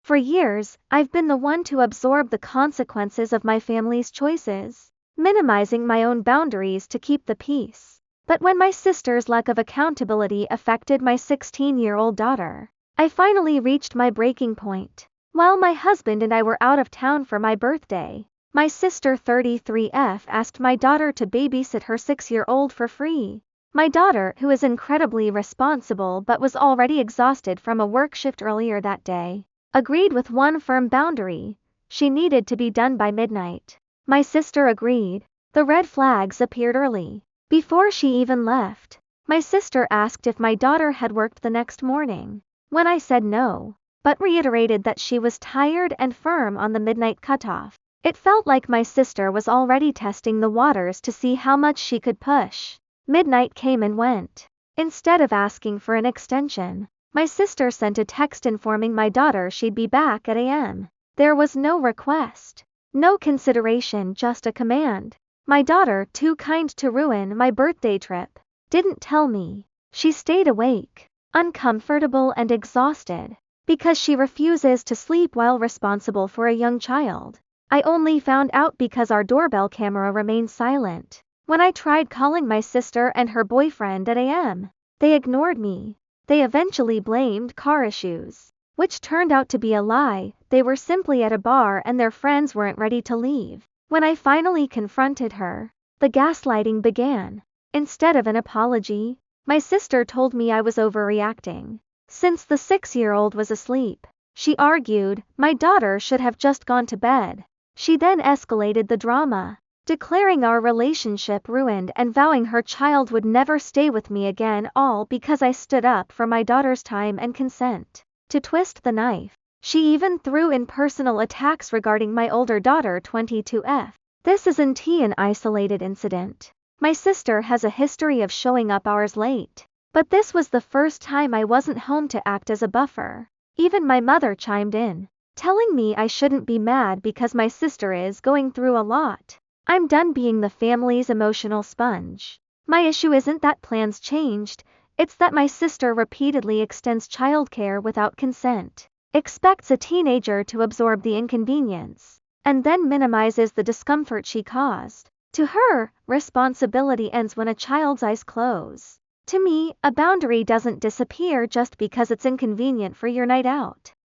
For years, I've been the one to absorb the consequences of my family's choices, minimizing my own boundaries to keep the peace. But when my sister's lack of accountability affected my 16-year-old daughter, I finally reached my breaking point. While my husband and I were out of town for my birthday, my sister 33F asked my daughter to babysit her 6-year-old for free. My daughter, who is incredibly responsible but was already exhausted from a work shift earlier that day, agreed with one firm boundary: she needed to be done by midnight. My sister agreed. The red flags appeared early. Before she even left, my sister asked if my daughter had worked the next morning. When I said no, but reiterated that she was tired and firm on the midnight cutoff, it felt like my sister was already testing the waters to see how much she could push. Midnight came and went. Instead of asking for an extension, my sister sent a text informing my daughter she'd be back at a.m. There was no request, no consideration, just a command. My daughter, too kind to ruin my birthday trip, didn't tell me. She stayed awake, uncomfortable and exhausted, because she refuses to sleep while responsible for a young child. I only found out because our doorbell camera remained silent. When I tried calling my sister and her boyfriend at a.m., they ignored me. They eventually blamed car issues, which turned out to be a lie. They were simply at a bar and their friends weren't ready to leave. When I finally confronted her, the gaslighting began. Instead of an apology, my sister told me I was overreacting. Since the 6-year-old was asleep, she argued, my daughter should have just gone to bed. She then escalated the drama, declaring our relationship ruined and vowing her child would never stay with me again, all because I stood up for my daughter's time and consent. To twist the knife, she even threw in personal attacks regarding my older daughter 22F. This isn't an isolated incident. My sister has a history of showing up hours late, but this was the first time I wasn't home to act as a buffer. Even my mother chimed in, telling me I shouldn't be mad because my sister is going through a lot. I'm done being the family's emotional sponge. My issue isn't that plans changed, it's that my sister repeatedly extends childcare without consent, expects a teenager to absorb the inconvenience, and then minimizes the discomfort she caused. To her, responsibility ends when a child's eyes close. To me, a boundary doesn't disappear just because it's inconvenient for your night out.